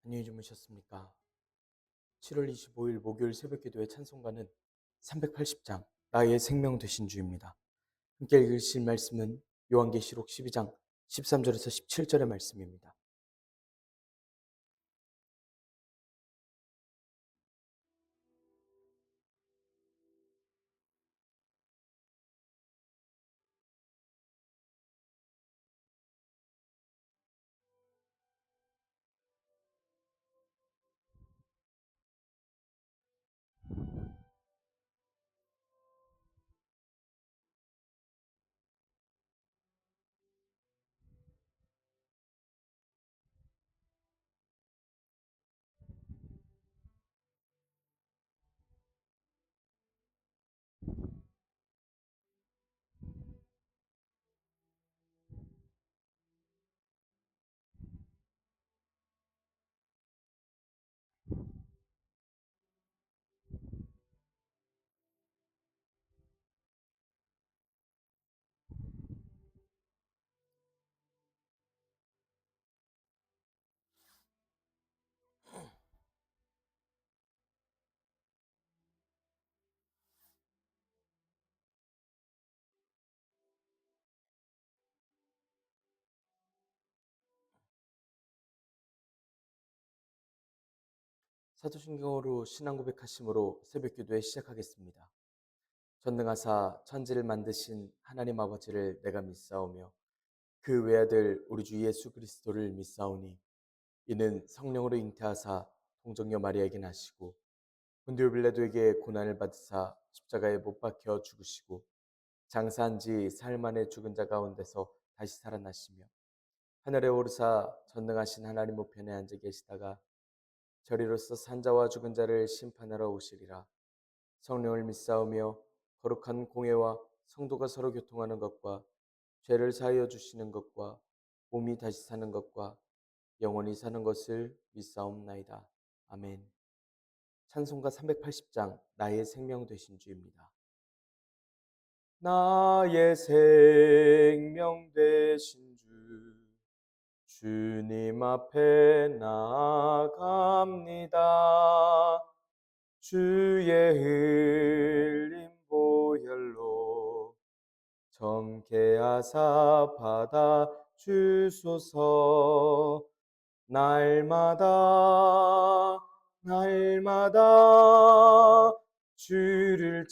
안녕히 주무셨습니까? 7월 25일 목요일 새벽기도의 찬송가는 380장 나의 생명 되신 주입니다. 함께 읽으실 말씀은 요한계시록 12장 13절에서 17절의 말씀입니다. 사도신경으로 신앙 고백하심으로 새벽기도에 시작하겠습니다. 전능하사 천지를 만드신 하나님 아버지를 내가 믿사오며 그 외아들 우리 주 예수 그리스도를 믿사오니 이는 성령으로 잉태하사 동정녀 마리아에게 나시고 본디오 빌라도에게 고난을 받으사 십자가에 못 박혀 죽으시고 장사한 지 사흘 만에 죽은 자 가운데서 다시 살아나시며 하늘에 오르사 전능하신 하나님 우편에 앉아 계시다가 저리로서 산자와 죽은 자를 심판하러 오시리라. 성령을 믿사오며 거룩한 공회와 성도가 서로 교통하는 것과 죄를 사하여 주시는 것과 몸이 다시 사는 것과 영원히 사는 것을 믿사옵나이다. 아멘. 찬송가 380장 나의 생명 되신 주입니다. 나의 생명 되신 주 주님 앞에 나아갑니다. 주의 흘린 보혈로 정케하사 받아 주소서. 날마다 날마다 주를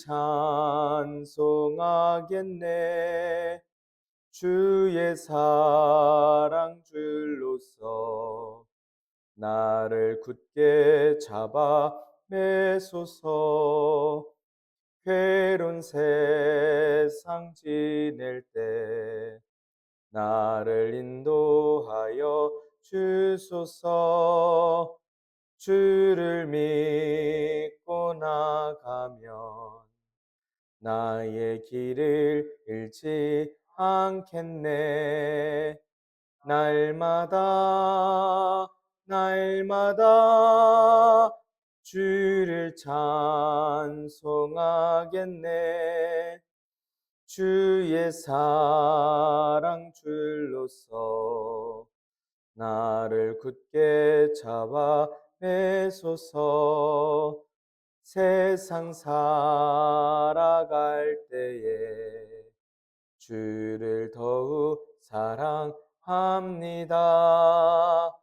찬송하겠네. 주의 사랑 줄로서 나를 굳게 잡아 매소서. 괴로운 세상 지낼 때 나를 인도하여 주소서. 주를 믿고 나가면 나의 길을 잃지 않겠네. 날마다 날마다 주를 찬송하겠네. 주의 사랑 줄로서 나를 굳게 잡아 매소서. 세상 살아갈 때에 주를 더욱 사랑합니다.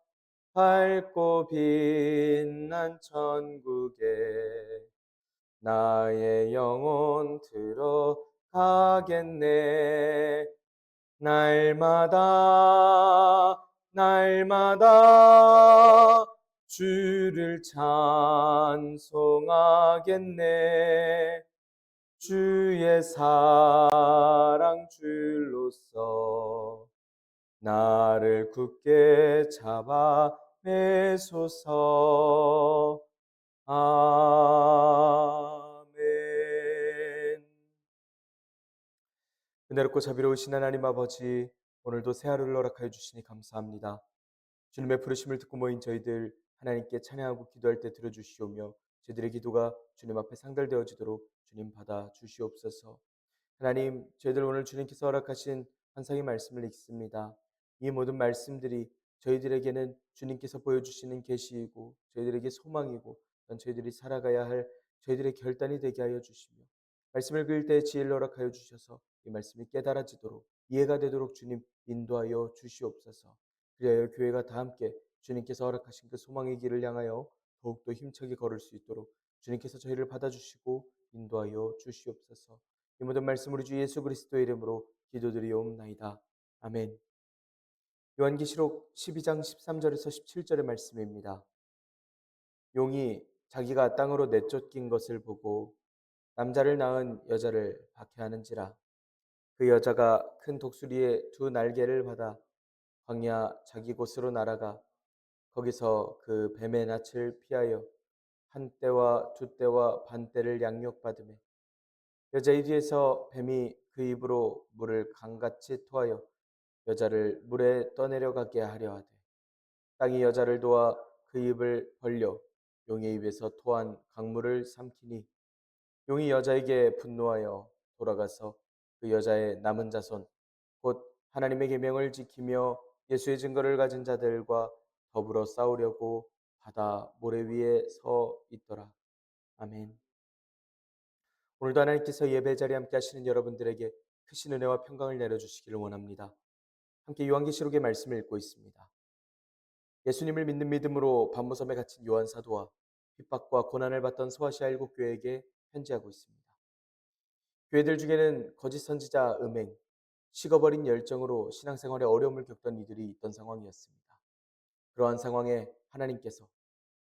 밝고 빛난 천국에 나의 영혼 들어가겠네. 날마다 날마다 주를 찬송하겠네. 주의 사랑 줄로서 나를 굳게 잡아 매소서. 아멘. 은혜롭고 자비로우신 하나님 아버지, 오늘도 새 하루를 허락하여 주시니 감사합니다. 주님의 부르심을 듣고 모인 저희들 하나님께 찬양하고 기도할 때 들어주시오며 저희들의 기도가 주님 앞에 상달되어지도록 주님 받아 주시옵소서. 하나님, 저희들 오늘 주님께서 허락하신 환상의 말씀을 읽습니다. 이 모든 말씀들이 저희들에게는 주님께서 보여주시는 계시이고 저희들에게 소망이고 또한 저희들이 살아가야 할 저희들의 결단이 되게 하여 주시며 말씀을 읽을 때 지혜를 허락하여 주셔서 이 말씀이 깨달아지도록 이해가 되도록 주님 인도하여 주시옵소서. 그리하여 교회가 다 함께 주님께서 허락하신 그 소망의 길을 향하여 더욱더 힘차게 걸을 수 있도록 주님께서 저희를 받아주시고 인도하여 주시옵소서. 이 모든 말씀 우리 주 예수 그리스도의 이름으로 기도드리옵나이다. 아멘. 요한계시록 12장 13절에서 17절의 말씀입니다. 용이 자기가 땅으로 내쫓긴 것을 보고 남자를 낳은 여자를 박해하는지라. 그 여자가 큰 독수리의 두 날개를 받아 광야 자기 곳으로 날아가 거기서 그 뱀의 낯을 피하여 한 때와 두 때와 반 때를 양육받으며 여자의 뒤에서 뱀이 그 입으로 물을 강같이 토하여 여자를 물에 떠내려가게 하려 하되 땅이 여자를 도와 그 입을 벌려 용의 입에서 토한 강물을 삼키니 용이 여자에게 분노하여 돌아가서 그 여자의 남은 자손 곧 하나님의 계명을 지키며 예수의 증거를 가진 자들과 더불어 싸우려고 바다 모래 위에 서 있더라. 아멘. 오늘도 하나님께서 예배 자리에 함께 하시는 여러분들에게 크신 은혜와 평강을 내려주시기를 원합니다. 함께 요한계시록의 말씀을 읽고 있습니다. 예수님을 믿는 믿음으로 반모섬에 갇힌 요한 사도와 핍박과 고난을 받던 소아시아 일곱 교회에게 편지하고 있습니다. 교회들 중에는 거짓 선지자 음행, 식어버린 열정으로 신앙생활에 어려움을 겪던 이들이 있던 상황이었습니다. 그러한 상황에 하나님께서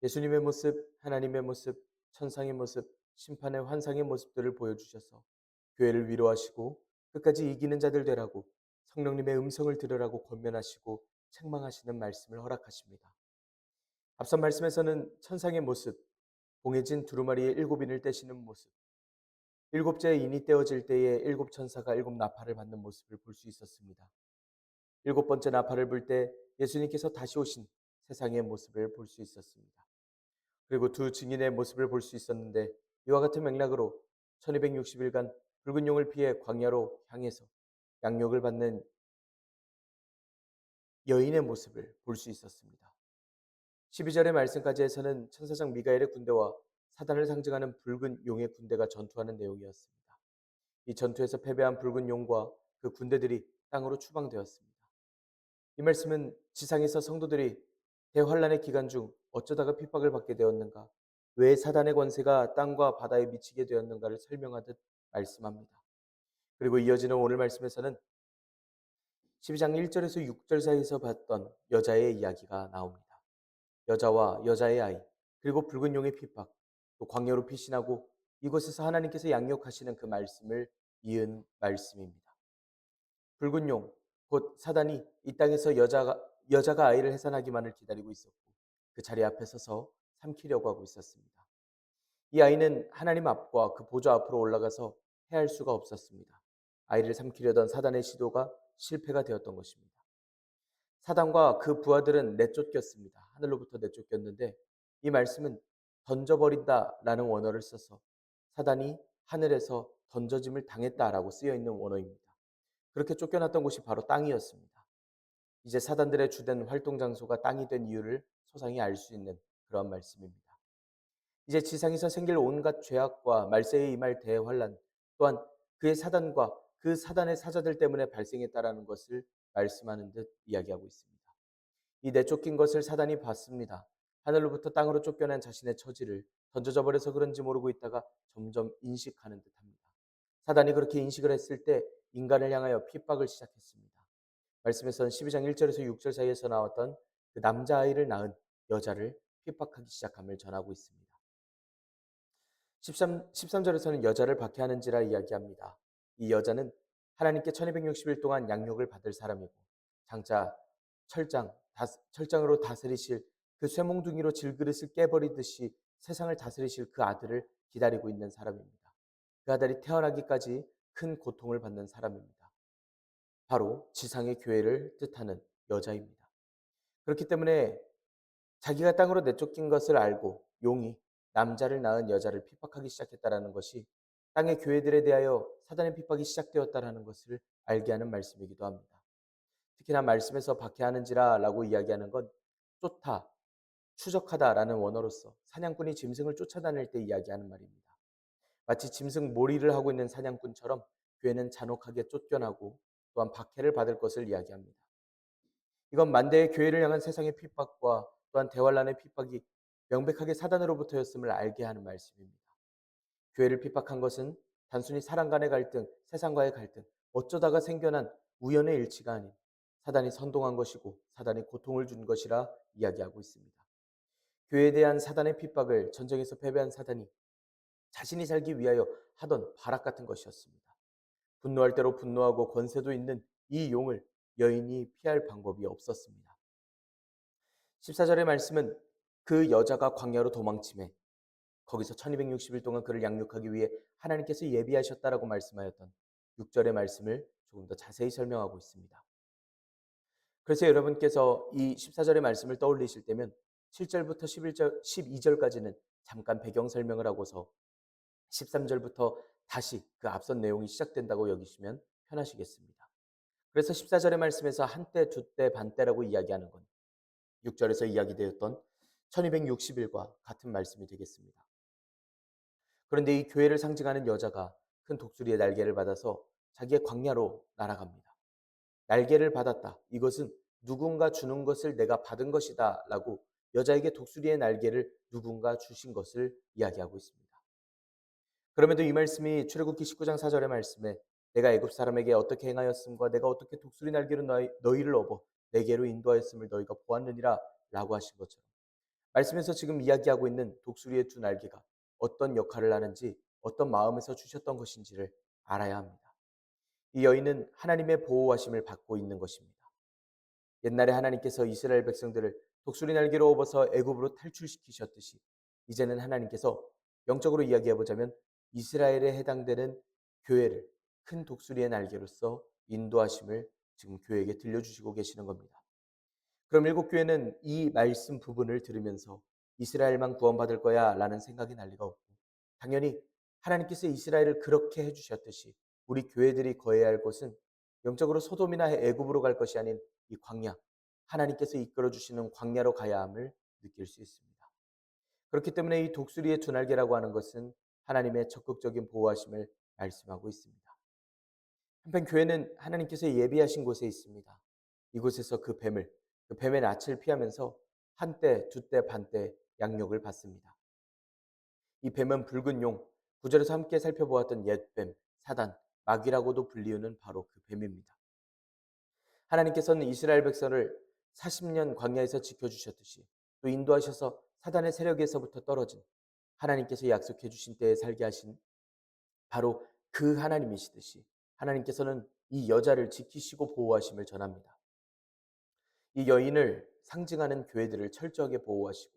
예수님의 모습, 하나님의 모습, 천상의 모습, 심판의 환상의 모습들을 보여주셔서 교회를 위로하시고 끝까지 이기는 자들 되라고 성령님의 음성을 들으라고 권면하시고 책망하시는 말씀을 허락하십니다. 앞선 말씀에서는 천상의 모습, 봉해진 두루마리의 일곱 인을 떼시는 모습, 일곱째 인이 떼어질 때에 일곱 천사가 일곱 나팔을 받는 모습을 볼 수 있었습니다. 일곱 번째 나팔을 불 때 예수님께서 다시 오신 세상의 모습을 볼 수 있었습니다. 그리고 두 증인의 모습을 볼 수 있었는데 이와 같은 맥락으로 1260일간 붉은 용을 피해 광야로 향해서 양육을 받는 여인의 모습을 볼 수 있었습니다. 12절의 말씀까지 해서는 천사장 미가엘의 군대와 사단을 상징하는 붉은 용의 군대가 전투하는 내용이었습니다. 이 전투에서 패배한 붉은 용과 그 군대들이 땅으로 추방되었습니다. 이 말씀은 지상에서 성도들이 대환란의 기간 중 어쩌다가 핍박을 받게 되었는가, 왜 사단의 권세가 땅과 바다에 미치게 되었는가를 설명하듯 말씀합니다. 그리고 이어지는 오늘 말씀에서는 12장 1절에서 6절 사이에서 봤던 여자의 이야기가 나옵니다. 여자와 여자의 아이, 그리고 붉은 용의 핍박, 또 광야로 피신하고 이곳에서 하나님께서 양육하시는 그 말씀을 이은 말씀입니다. 붉은 용, 곧 사단이 이 땅에서 여자가 아이를 해산하기만을 기다리고 있었고 그 자리 앞에 서서 삼키려고 하고 있었습니다. 이 아이는 하나님 앞과 그 보좌 앞으로 올라가서 해할 수가 없었습니다. 아이를 삼키려던 사단의 시도가 실패가 되었던 것입니다. 사단과 그 부하들은 내쫓겼습니다. 하늘로부터 내쫓겼는데 이 말씀은 던져버린다라는 원어를 써서 사단이 하늘에서 던져짐을 당했다라고 쓰여 있는 원어입니다. 그렇게 쫓겨났던 곳이 바로 땅이었습니다. 이제 사단들의 주된 활동 장소가 땅이 된 이유를 소상히 알 수 있는 그런 말씀입니다. 이제 지상에서 생길 온갖 죄악과 말세에 임할 대환란 또한 그의 사단과 그 사단의 사자들 때문에 발생했다라는 것을 말씀하는 듯 이야기하고 있습니다. 이 내쫓긴 것을 사단이 봤습니다. 하늘로부터 땅으로 쫓겨난 자신의 처지를 던져져 버려서 그런지 모르고 있다가 점점 인식하는 듯합니다. 사단이 그렇게 인식을 했을 때 인간을 향하여 핍박을 시작했습니다. 말씀에서는 12장 1절에서 6절 사이에서 나왔던 그 남자아이를 낳은 여자를 핍박하기 시작함을 전하고 있습니다. 13절에서는 여자를 박해하는지라 이야기합니다. 이 여자는 하나님께 1260일 동안 양육을 받을 사람이고 장차 철장으로 다스리실 그 쇠몽둥이로 질그릇을 깨버리듯이 세상을 다스리실 그 아들을 기다리고 있는 사람입니다. 그 아들이 태어나기까지 큰 고통을 받는 사람입니다. 바로 지상의 교회를 뜻하는 여자입니다. 그렇기 때문에 자기가 땅으로 내쫓긴 것을 알고 용이 남자를 낳은 여자를 핍박하기 시작했다라는 것이 땅의 교회들에 대하여 사단의 핍박이 시작되었다라는 것을 알게 하는 말씀이기도 합니다. 특히나 말씀에서 박해하는지라라고 이야기하는 건 쫓다, 추적하다라는 원어로서 사냥꾼이 짐승을 쫓아다닐 때 이야기하는 말입니다. 마치 짐승 몰이를 하고 있는 사냥꾼처럼 교회는 잔혹하게 쫓겨나고 또한 박해를 받을 것을 이야기합니다. 이건 만대의 교회를 향한 세상의 핍박과 또한 대환란의 핍박이 명백하게 사단으로부터였음을 알게 하는 말씀입니다. 교회를 핍박한 것은 단순히 사람 간의 갈등, 세상과의 갈등, 어쩌다가 생겨난 우연의 일치가 아닌 사단이 선동한 것이고 사단이 고통을 준 것이라 이야기하고 있습니다. 교회에 대한 사단의 핍박을 전쟁에서 패배한 사단이 자신이 살기 위하여 하던 발악 같은 것이었습니다. 분노할 대로 분노하고 권세도 있는 이 용을 여인이 피할 방법이 없었습니다. 14절의 말씀은 그 여자가 광야로 도망침에 거기서 1260일 동안 그를 양육하기 위해 하나님께서 예비하셨다라고 말씀하였던 6절의 말씀을 조금 더 자세히 설명하고 있습니다. 그래서 여러분께서 이 14절의 말씀을 떠올리실 때면 7절부터 11절, 12절까지는 잠깐 배경 설명을 하고서 13절부터 다시 그 앞선 내용이 시작된다고 여기시면 편하시겠습니다. 그래서 14절의 말씀에서 한때, 두때, 반때라고 이야기하는 건 6절에서 이야기되었던 1260일과 같은 말씀이 되겠습니다. 그런데 이 교회를 상징하는 여자가 큰 독수리의 날개를 받아서 자기의 광야로 날아갑니다. 날개를 받았다. 이것은 누군가 주는 것을 내가 받은 것이다 라고 여자에게 독수리의 날개를 누군가 주신 것을 이야기하고 있습니다. 그럼에도 이 말씀이 출애굽기 19장 4절의 말씀에 내가 애굽 사람에게 어떻게 행하였음과 내가 어떻게 독수리 날개로 너희를 업어 내게로 인도하였음을 너희가 보았느니라 라고 하신 것처럼 말씀에서 지금 이야기하고 있는 독수리의 두 날개가 어떤 역할을 하는지 어떤 마음에서 주셨던 것인지를 알아야 합니다. 이 여인은 하나님의 보호하심을 받고 있는 것입니다. 옛날에 하나님께서 이스라엘 백성들을 독수리 날개로 업어서 애굽으로 탈출시키셨듯이 이제는 하나님께서 영적으로 이야기해보자면 이스라엘에 해당되는 교회를 큰 독수리의 날개로서 인도하심을 지금 교회에게 들려주시고 계시는 겁니다. 그럼 일곱 교회는 이 말씀 부분을 들으면서 이스라엘만 구원받을 거야 라는 생각이 날 리가 없고 당연히 하나님께서 이스라엘을 그렇게 해주셨듯이 우리 교회들이 거해야 할 곳은 영적으로 소돔이나 애굽으로 갈 것이 아닌 이 광야, 하나님께서 이끌어 주시는 광야로 가야 함을 느낄 수 있습니다. 그렇기 때문에 이 독수리의 두 날개라고 하는 것은 하나님의 적극적인 보호하심을 말씀하고 있습니다. 한편 교회는 하나님께서 예비하신 곳에 있습니다. 이곳에서 그 뱀의 낯을 피하면서 한때, 두때, 반때 양육을 받습니다. 이 뱀은 붉은 용, 구절에서 함께 살펴보았던 옛뱀, 사단, 마귀라고도 불리우는 바로 그 뱀입니다. 하나님께서는 이스라엘 백성을 40년 광야에서 지켜주셨듯이 또 인도하셔서 사단의 세력에서부터 떨어진 하나님께서 약속해 주신 때에 살게 하신 바로 그 하나님이시듯이 하나님께서는 이 여자를 지키시고 보호하심을 전합니다. 이 여인을 상징하는 교회들을 철저하게 보호하시고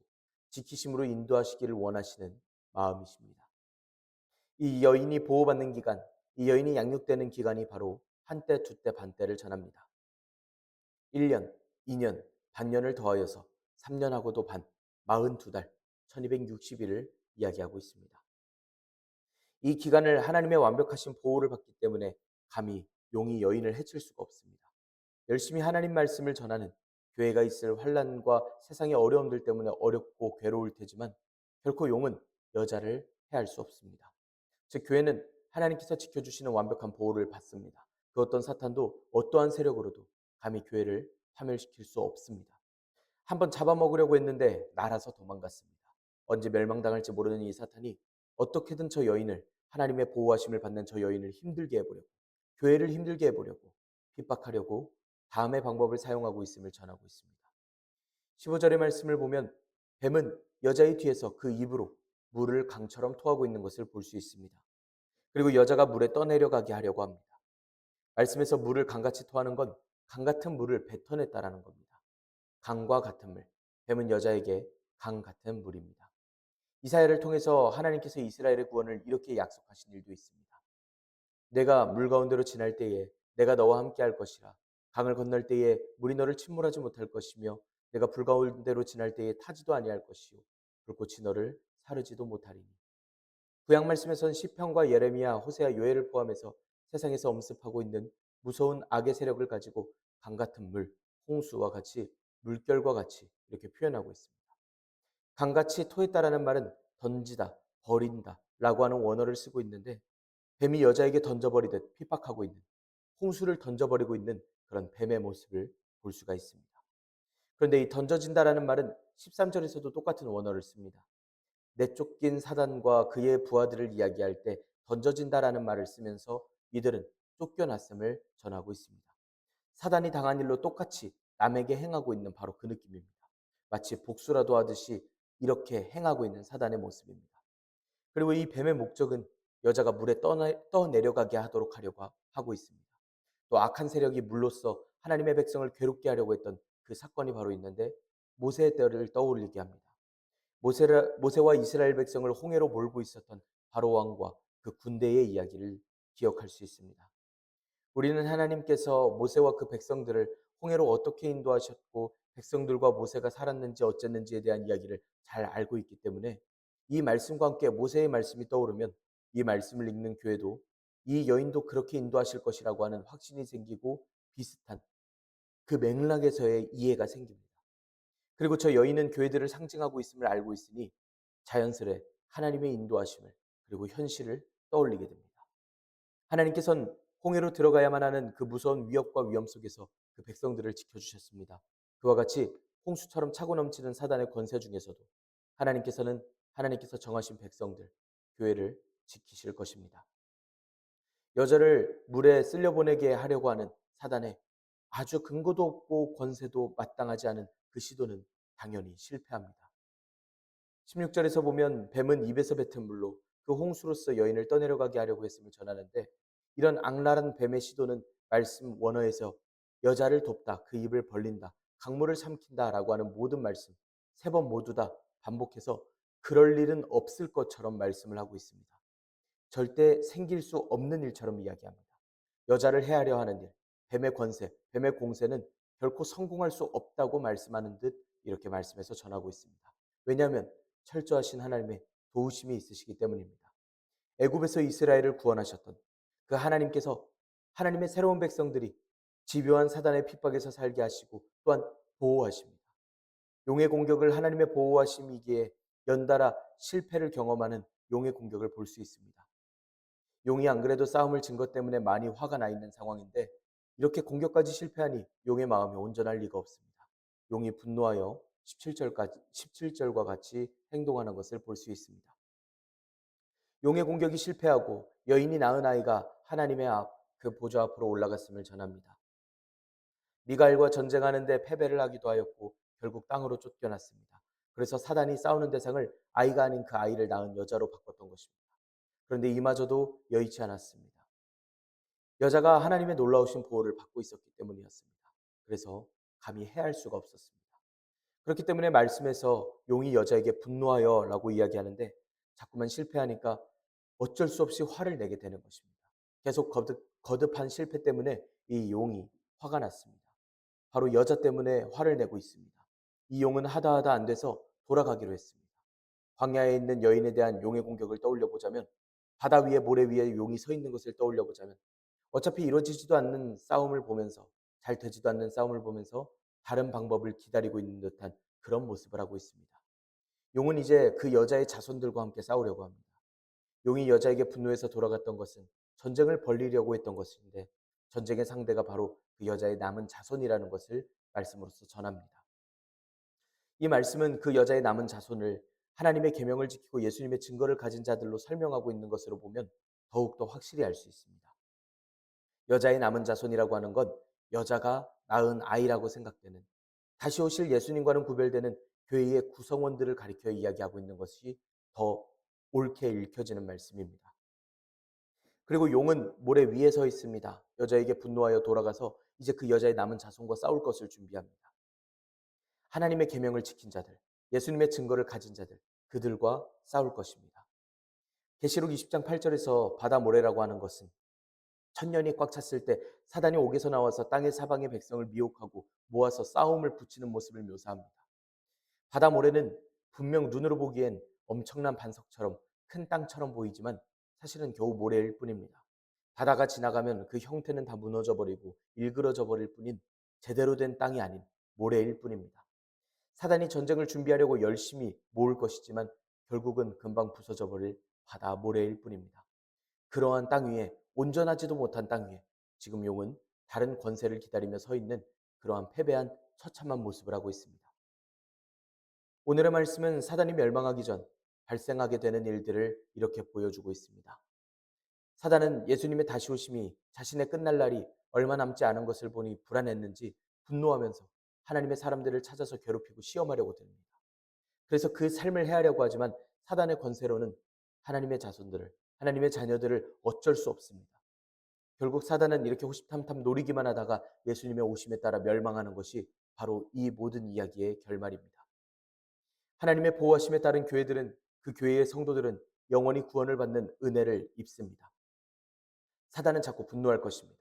지키심으로 인도하시기를 원하시는 마음이십니다. 이 여인이 보호받는 기간, 이 여인이 양육되는 기간이 바로 한때, 두때, 반때를 전합니다. 1년, 2년, 반년을 더하여서 3년하고도 반, 42달, 1260일을 이야기하고 있습니다. 이 기간을 하나님의 완벽하신 보호를 받기 때문에 감히 용이 여인을 해칠 수가 없습니다. 열심히 하나님 말씀을 전하는 교회가 있을 환난과 세상의 어려움들 때문에 어렵고 괴로울 테지만 결코 용은 여자를 해할 수 없습니다. 즉 교회는 하나님께서 지켜주시는 완벽한 보호를 받습니다. 그 어떤 사탄도 어떠한 세력으로도 감히 교회를 파멸시킬 수 없습니다. 한번 잡아먹으려고 했는데 날아서 도망갔습니다. 언제 멸망당할지 모르는 이 사탄이 어떻게든 저 여인을 하나님의 보호하심을 받는 저 여인을 힘들게 해보려고 교회를 힘들게 해보려고 핍박하려고 다음의 방법을 사용하고 있음을 전하고 있습니다. 15절의 말씀을 보면 뱀은 여자의 뒤에서 그 입으로 물을 강처럼 토하고 있는 것을 볼 수 있습니다. 그리고 여자가 물에 떠내려가게 하려고 합니다. 말씀에서 물을 강같이 토하는 건 강 같은 물을 뱉어냈다라는 겁니다. 강과 같은 물. 뱀은 여자에게 강 같은 물입니다. 이사야를 통해서 하나님께서 이스라엘의 구원을 이렇게 약속하신 일도 있습니다. 내가 물 가운데로 지날 때에 내가 너와 함께 할 것이라. 강을 건널 때에 물이 너를 침몰하지 못할 것이며 내가 불 가운데로 지날 때에 타지도 아니할 것이요 불꽃이 너를 사르지도 못하리니. 구약 말씀에서는 시편과 예레미야, 호세아, 요엘을 포함해서 세상에서 엄습하고 있는 무서운 악의 세력을 가지고 강 같은 물, 홍수와 같이 물결과 같이 이렇게 표현하고 있습니다. 강같이 토했다라는 말은 던지다, 버린다 라고 하는 원어를 쓰고 있는데 뱀이 여자에게 던져버리듯 핍박하고 있는 홍수를 던져버리고 있는 그런 뱀의 모습을 볼 수가 있습니다. 그런데 이 던져진다라는 말은 13절에서도 똑같은 원어를 씁니다. 내쫓긴 사단과 그의 부하들을 이야기할 때 던져진다라는 말을 쓰면서 이들은 쫓겨났음을 전하고 있습니다. 사단이 당한 일로 똑같이 남에게 행하고 있는 바로 그 느낌입니다. 마치 복수라도 하듯이 이렇게 행하고 있는 사단의 모습입니다. 그리고 이 뱀의 목적은 여자가 물에 떠내려가게 하도록 하고 있습니다. 또 악한 세력이 물로써 하나님의 백성을 괴롭게 하려고 했던 그 사건이 바로 있는데 모세의 때를 떠올리게 합니다. 모세와 이스라엘 백성을 홍해로 몰고 있었던 바로 왕과 그 군대의 이야기를 기억할 수 있습니다. 우리는 하나님께서 모세와 그 백성들을 홍해로 어떻게 인도하셨고 백성들과 모세가 살았는지 어쨌는지에 대한 이야기를 잘 알고 있기 때문에 이 말씀과 함께 모세의 말씀이 떠오르면 이 말씀을 읽는 교회도 이 여인도 그렇게 인도하실 것이라고 하는 확신이 생기고 비슷한 그 맥락에서의 이해가 생깁니다. 그리고 저 여인은 교회들을 상징하고 있음을 알고 있으니 자연스레 하나님의 인도하심을 그리고 현실을 떠올리게 됩니다. 하나님께서는 홍해로 들어가야만 하는 그 무서운 위협과 위험 속에서 그 백성들을 지켜주셨습니다. 그와 같이 홍수처럼 차고 넘치는 사단의 권세 중에서도 하나님께서 정하신 백성들, 교회를 지키실 것입니다. 여자를 물에 쓸려보내게 하려고 하는 사단의 아주 근거도 없고 권세도 마땅하지 않은 그 시도는 당연히 실패합니다. 16절에서 보면 뱀은 입에서 뱉은 물로 그 홍수로서 여인을 떠내려가게 하려고 했음을 전하는데 이런 악랄한 뱀의 시도는 말씀 원어에서 여자를 돕다, 그 입을 벌린다, 강물을 삼킨다라고 하는 모든 말씀 세 번 모두 다 반복해서 그럴 일은 없을 것처럼 말씀을 하고 있습니다. 절대 생길 수 없는 일처럼 이야기합니다. 여자를 해하려 하는 일, 뱀의 권세, 뱀의 공세는 결코 성공할 수 없다고 말씀하는 듯 이렇게 말씀해서 전하고 있습니다. 왜냐하면 철저하신 하나님의 도우심이 있으시기 때문입니다. 애굽에서 이스라엘을 구원하셨던 그 하나님께서 하나님의 새로운 백성들이 집요한 사단의 핍박에서 살게 하시고 또한 보호하십니다. 용의 공격을 하나님의 보호하심이기에 연달아 실패를 경험하는 용의 공격을 볼 수 있습니다. 용이 안 그래도 싸움을 진 것 때문에 많이 화가 나 있는 상황인데 이렇게 공격까지 실패하니 용의 마음이 온전할 리가 없습니다. 용이 분노하여 17절과 같이 행동하는 것을 볼 수 있습니다. 용의 공격이 실패하고 여인이 낳은 아이가 하나님의 그 보좌 앞으로 올라갔음을 전합니다. 미가엘과 전쟁하는데 패배를 하기도 하였고 결국 땅으로 쫓겨났습니다. 그래서 사단이 싸우는 대상을 아이가 아닌 그 아이를 낳은 여자로 바꿨던 것입니다. 그런데 이마저도 여의치 않았습니다. 여자가 하나님의 놀라우신 보호를 받고 있었기 때문이었습니다. 그래서 감히 해할 수가 없었습니다. 그렇기 때문에 말씀에서 용이 여자에게 분노하여 라고 이야기하는데 자꾸만 실패하니까 어쩔 수 없이 화를 내게 되는 것입니다. 계속 거듭한 실패 때문에 이 용이 화가 났습니다. 바로 여자 때문에 화를 내고 있습니다. 이 용은 하다 안 돼서 돌아가기로 했습니다. 광야에 있는 여인에 대한 용의 공격을 떠올려 보자면 바다 위에 모래 위에 용이 서 있는 것을 떠올려 보자면 어차피 이루어지지도 않는 싸움을 보면서 잘 되지도 않는 싸움을 보면서 다른 방법을 기다리고 있는 듯한 그런 모습을 하고 있습니다. 용은 이제 그 여자의 자손들과 함께 싸우려고 합니다. 용이 여자에게 분노해서 돌아갔던 것은 전쟁을 벌리려고 했던 것인데 전쟁의 상대가 바로 그 여자의 남은 자손이라는 것을 말씀으로서 전합니다. 이 말씀은 그 여자의 남은 자손을 하나님의 계명을 지키고 예수님의 증거를 가진 자들로 설명하고 있는 것으로 보면 더욱더 확실히 알 수 있습니다. 여자의 남은 자손이라고 하는 건 여자가 낳은 아이라고 생각되는 다시 오실 예수님과는 구별되는 교회의 구성원들을 가리켜 이야기하고 있는 것이 더 옳게 읽혀지는 말씀입니다. 그리고 용은 모래 위에 서 있습니다. 여자에게 분노하여 돌아가서 이제 그 여자의 남은 자손과 싸울 것을 준비합니다. 하나님의 계명을 지킨 자들, 예수님의 증거를 가진 자들, 그들과 싸울 것입니다. 계시록 20장 8절에서 바다 모래라고 하는 것은 천년이 꽉 찼을 때 사단이 옥에서 나와서 땅의 사방의 백성을 미혹하고 모아서 싸움을 붙이는 모습을 묘사합니다. 바다 모래는 분명 눈으로 보기엔 엄청난 반석처럼 큰 땅처럼 보이지만 사실은 겨우 모래일 뿐입니다. 바다가 지나가면 그 형태는 다 무너져 버리고 일그러져 버릴 뿐인 제대로 된 땅이 아닌 모래일 뿐입니다. 사단이 전쟁을 준비하려고 열심히 모을 것이지만 결국은 금방 부서져 버릴 바다 모래일 뿐입니다. 그러한 땅 위에, 온전하지도 못한 땅 위에 지금 용은 다른 권세를 기다리며 서 있는 그러한 패배한 처참한 모습을 하고 있습니다. 오늘의 말씀은 사단이 멸망하기 전 발생하게 되는 일들을 이렇게 보여주고 있습니다. 사단은 예수님의 다시 오심이 자신의 끝날 날이 얼마 남지 않은 것을 보니 불안했는지 분노하면서 하나님의 사람들을 찾아서 괴롭히고 시험하려고 듭니다. 그래서 그 삶을 해하려고 하지만 사단의 권세로는 하나님의 자손들을, 하나님의 자녀들을 어쩔 수 없습니다. 결국 사단은 이렇게 호시탐탐 노리기만 하다가 예수님의 오심에 따라 멸망하는 것이 바로 이 모든 이야기의 결말입니다. 하나님의 보호하심에 따른 교회들은, 그 교회의 성도들은 영원히 구원을 받는 은혜를 입습니다. 사단은 자꾸 분노할 것입니다.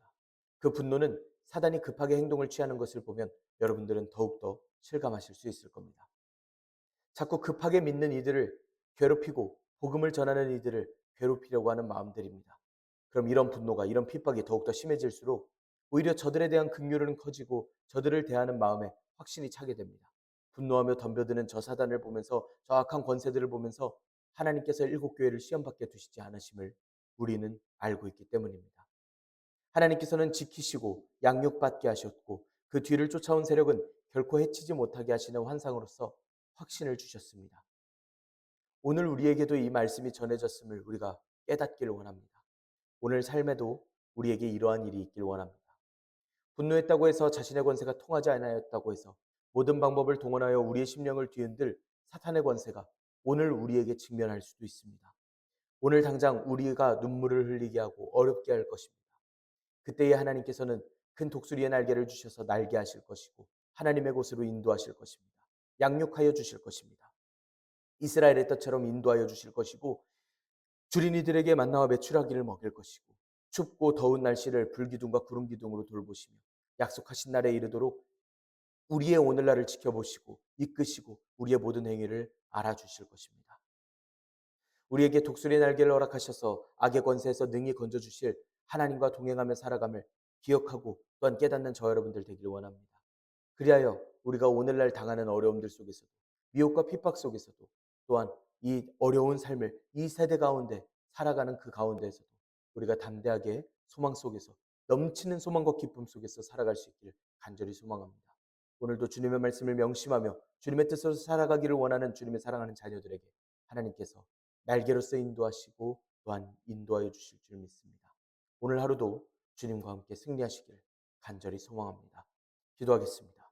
그 분노는 사단이 급하게 행동을 취하는 것을 보면 여러분들은 더욱더 실감하실 수 있을 겁니다. 자꾸 급하게 믿는 이들을 괴롭히고 복음을 전하는 이들을 괴롭히려고 하는 마음들입니다. 그럼 이런 분노가, 이런 핍박이 더욱더 심해질수록 오히려 저들에 대한 긍휼은 커지고 저들을 대하는 마음에 확신이 차게 됩니다. 분노하며 덤벼드는 저 사단을 보면서, 저 악한 권세들을 보면서 하나님께서 일곱 교회를 시험받게 두시지 않으심을 우리는 알고 있기 때문입니다. 하나님께서는 지키시고 양육받게 하셨고 그 뒤를 쫓아온 세력은 결코 해치지 못하게 하시는 환상으로서 확신을 주셨습니다. 오늘 우리에게도 이 말씀이 전해졌음을 우리가 깨닫기를 원합니다. 오늘 삶에도 우리에게 이러한 일이 있길 원합니다. 분노했다고 해서 자신의 권세가 통하지 않았다고 해서 모든 방법을 동원하여 우리의 심령을 뒤흔들 사탄의 권세가 오늘 우리에게 직면할 수도 있습니다. 오늘 당장 우리가 눈물을 흘리게 하고 어렵게 할 것입니다. 그때에 하나님께서는 큰 독수리의 날개를 주셔서 날게 하실 것이고 하나님의 곳으로 인도하실 것입니다. 양육하여 주실 것입니다. 이스라엘의 때처럼 인도하여 주실 것이고 주린이들에게 만나와 메추라기를 먹일 것이고 춥고 더운 날씨를 불기둥과 구름기둥으로 돌보시며 약속하신 날에 이르도록 우리의 오늘날을 지켜보시고 이끄시고 우리의 모든 행위를 알아주실 것입니다. 우리에게 독수리의 날개를 허락하셔서 악의 권세에서 능히 건져주실 하나님과 동행하며 살아감을 기억하고 또한 깨닫는 저 여러분들 되기를 원합니다. 그리하여 우리가 오늘날 당하는 어려움들 속에서도, 미혹과 핍박 속에서도, 또한 이 어려운 삶을 이 세대 가운데 살아가는 그 가운데에서도 우리가 담대하게 소망 속에서, 넘치는 소망과 기쁨 속에서 살아갈 수 있기를 간절히 소망합니다. 오늘도 주님의 말씀을 명심하며 주님의 뜻으로 살아가기를 원하는 주님의 사랑하는 자녀들에게 하나님께서 날개로서 인도하시고 또한 인도하여 주실 줄 믿습니다. 오늘 하루도 주님과 함께 승리하시기를 간절히 소망합니다. 기도하겠습니다.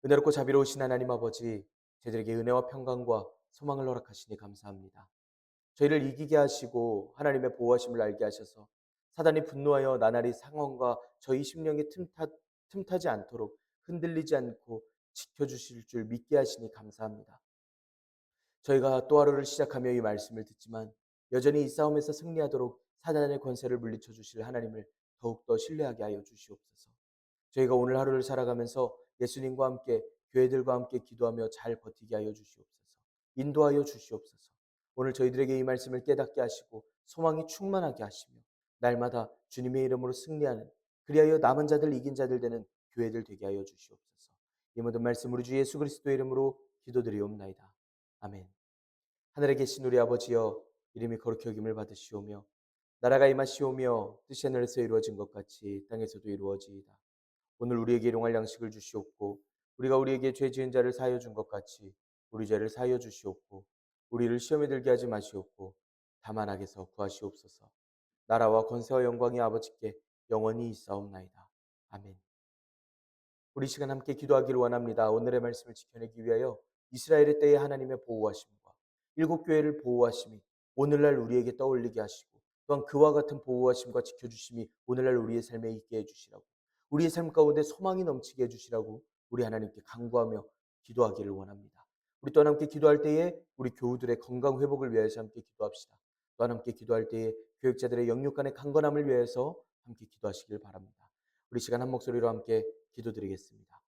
은혜롭고 자비로우신 하나님 아버지, 저희들에게 은혜와 평강과 소망을 허락하시니 감사합니다. 저희를 이기게 하시고 하나님의 보호하심을 알게 하셔서 사단이 분노하여 나날이 상황과 저희 심령이 틈타지 않도록 흔들리지 않고 지켜주실 줄 믿게 하시니 감사합니다. 저희가 또 하루를 시작하며 이 말씀을 듣지만 여전히 이 싸움에서 승리하도록 사단의 권세를 물리쳐 주실 하나님을 더욱더 신뢰하게 하여 주시옵소서. 저희가 오늘 하루를 살아가면서 예수님과 함께, 교회들과 함께 기도하며 잘 버티게 하여 주시옵소서. 인도하여 주시옵소서. 오늘 저희들에게 이 말씀을 깨닫게 하시고 소망이 충만하게 하시며 날마다 주님의 이름으로 승리하는, 그리하여 남은 자들 이긴 자들 되는 교회들 되게 하여 주시옵소서. 이 모든 말씀 우리 주 예수 그리스도의 이름으로 기도드리옵나이다. 아멘. 하늘에 계신 우리 아버지여, 이름이 거룩히 여김을 받으시오며 나라가 임하시오며 뜻이 하늘에서 이루어진 것 같이 땅에서도 이루어지이다. 오늘 우리에게 일용할 양식을 주시옵고 우리가 우리에게 죄 지은 자를 사하여 준 것 같이 우리 죄를 사하여 주시옵고 우리를 시험에 들게 하지 마시옵고 다만 악에서 구하시옵소서. 나라와 권세와 영광이 아버지께 영원히 있사옵나이다. 아멘. 우리 시간 함께 기도하기를 원합니다. 오늘의 말씀을 지켜내기 위하여 이스라엘의 때에 하나님의 보호하심과 일곱 교회를 보호하심이 오늘날 우리에게 떠올리게 하시고 또한 그와 같은 보호하심과 지켜주심이 오늘날 우리의 삶에 있게 해주시라고, 우리의 삶 가운데 소망이 넘치게 해주시라고 우리 하나님께 간구하며 기도하기를 원합니다. 우리 또한 함께 기도할 때에 우리 교우들의 건강 회복을 위해서 함께 기도합시다. 또한 함께 기도할 때에 교육자들의 영육 간의 강건함을 위해서 함께 기도하시길 바랍니다. 우리 시간 한 목소리로 함께 기도드리겠습니다.